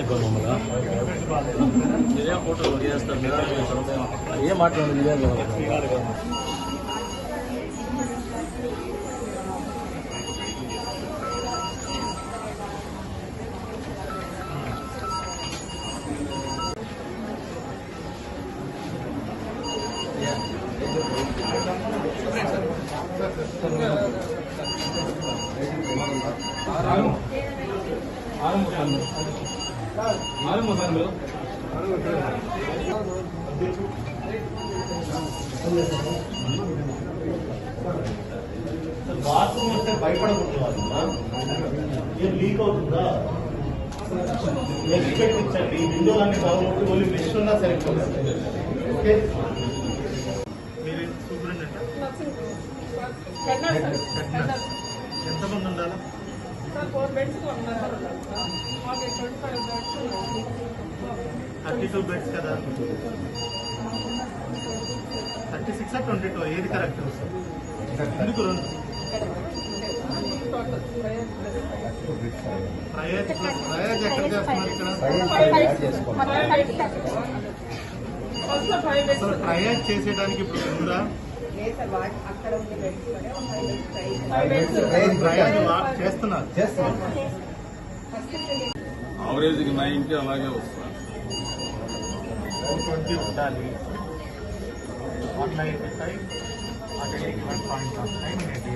చెప్పారు మమ్మల్ని మీరే ఫోటోలు చేస్తారు ఏం మాట్లాడదు మీరే బాత్రూమ్ వస్తే భయపడకూడదు ఏం లీక్ అవుతుందా ఎక్స్పెక్ట్ ఇచ్చండి విండోలన్నీ బాగుంటుంది ఓన్లీ మెష్ ఉన్నా సరిపోతుంది ఓకే మీరు ఎంతమంది ఉండాలి 32 బెడ్స్ కదా 36 22 ఏది కరెక్ట్ ఎందుకు ప్రయాజ్ ఎక్కడ చేస్తున్నారు ఇక్కడ ప్రయాజ్ చేసేయడానికి ఇప్పుడు ఉందా చేస్తున్నారు యావరేజ్కి 90 అలాగే వస్తుంది 120 ఉండాలి 195 190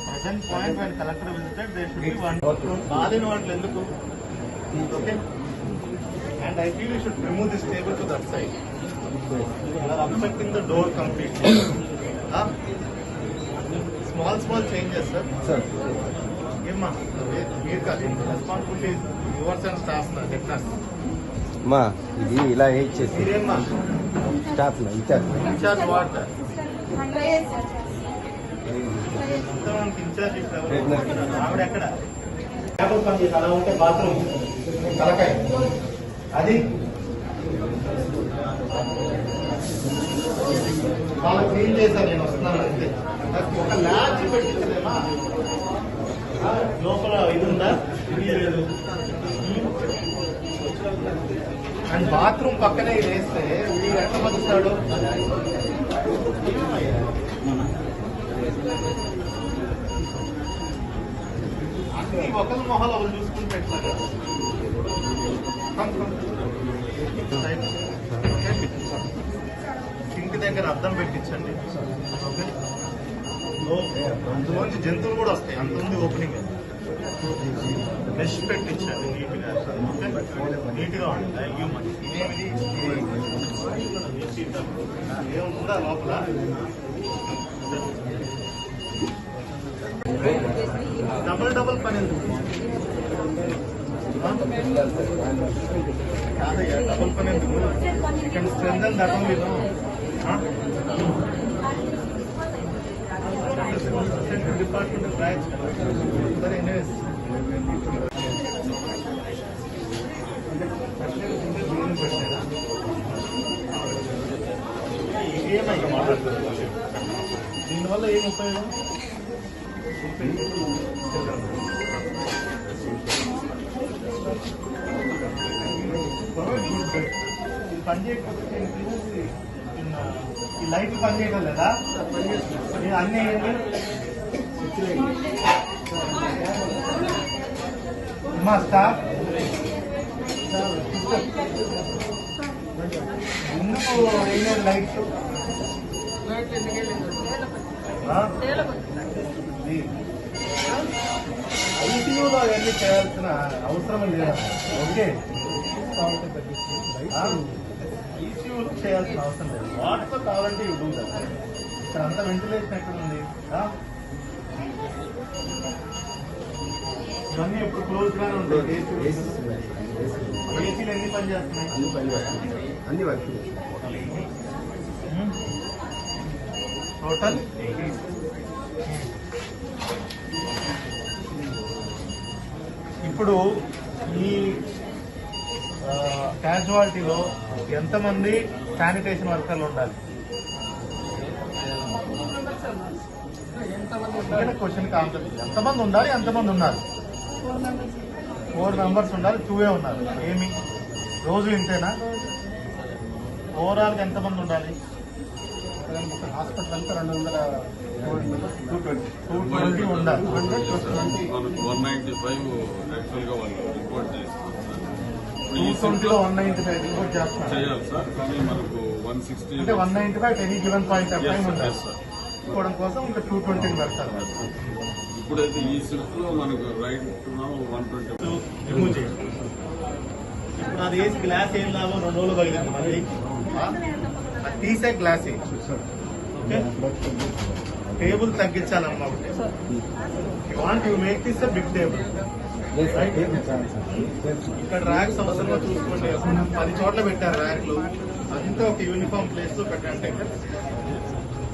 present point when collector visited there should be one బాధిన వాటిలో ఎందుకు okay and I feel you should remove this table to that side you are obstructing the door completely small changes sir ఏమ్మా మీరు కాదు రెస్పాన్సిబిలిటీ యువర్స్ అండ్ స్టాఫ్ నా టెక్నాస్ మా ఇది ఇలా చేసి మీరేమ్మా స్టాఫ్ ఇన్ఛార్జ్ వాట్ ఆవిడ ఎక్కడ అలా ఉంటే బాత్రూమ్ తలకాయ అది వాళ్ళు క్లీన్ చేశారు నేను వస్తున్నాను అంతే ఒక ల్యాచ్ పెట్టించలేమా లోపల ఇది ఉందా ఇది లేదు అండ్ బాత్రూమ్ పక్కనే ఇది వేస్తే వీడు ఎట్లా బతుకుతాడు అన్ని ఒకరి మొహాలు వాళ్ళు చూసుకుని పెట్టారు సింక్ దగ్గర అద్దం పెట్టించండి అందులోంచి జంతువులు కూడా వస్తాయి అంత ఉంది ఓపెనింగ్ మెష్ పెట్టించండి నీట్గా ఉంటుంది హ్యూమన్ ఏముందా లోపల డబల్ పని కాదయ్యా డబల్ పని ఎందుకు ఇక్కడ స్ట్రెంత్ అని దట్టం లేదు డిపార్ట్మెంట్ బ్రాంచ్ సరే ఎనీవేస్ ఏమైనా మాట్లాడుతుంది దీనివల్ల ఏం ఉపయోగం పని చేయకపోతే ఈ లైట్ పని చేయడం లేదా అన్నీ మా స్టాఫ్ ఎందుకు వేయలేదు లైట్స్ ఐసీయూలో అవన్నీ చేయాల్సిన అవసరం లేదా ఓకే ఈసీయూలో చేయాల్సిన అవసరం లేదు వాటితో కావాలంటే ఇవ్వదు కదా ఇక్కడ అంతా వెంటిలేషన్ ఎక్కడ ఉంది ఇవన్నీ ఎప్పుడు క్లోజ్ గానే ఉంటాయి ఏసీలు ఎన్ని పని చేస్తున్నాయి అన్ని వర్క్ టోటల్ ఇప్పుడు ఈ క్యాజువాలిటీలో ఎంతమంది శానిటేషన్ వర్కర్లు ఉండాలి ఇక్కడ క్వశ్చన్ ఆన్సర్ ఎంతమంది ఉండాలి, ఎంతమంది ఉన్నారు? 4 మెంబర్స్ ఉండాలి, 2 ఉన్నారు. ఏమి రోజు ఇంతేనా? ఓవరాల్ ఎంతమంది ఉండాలి? హాస్పిటల్ అంతా 220 ఉండాలి. 100 + 20 మనకు 195 యాక్చువల్ గా వాళ్ళు రిపోర్ట్ చేస్తారు సార్. ఇప్పుడు ఈ 220 లో 195 రిపోర్ట్ చేస్తున్నారు. చేయాలి సార్, కానీ మనకు 160 అంటే 195 any given point of time ఉండాలి. yes, sir. తీసుకోవడం కోసం ఇంకా 220 పెడతారు. ఇప్పుడైతే ఈ షిఫ్ట్ లో మనకు రైట్ 120 రిమూవ్ చేయండి. ఇప్పుడు అది వేసి గ్లాస్ ఏం లాభం? 2 రోజులు పగిలింది మళ్ళీ. అది తీసే గ్లాస్ వేసి ఓకే, టేబుల్ తగ్గించాలమ్మా. ఒకటి you want you make this a big table. ఇక్కడ ర్యాక్స్ అవసరంగా చూసుకోండి. 10 చోట్ల పెట్టారు ర్యాక్లు. అదంతా ఒక యూనిఫామ్ ప్లేస్ లో పెట్టండి.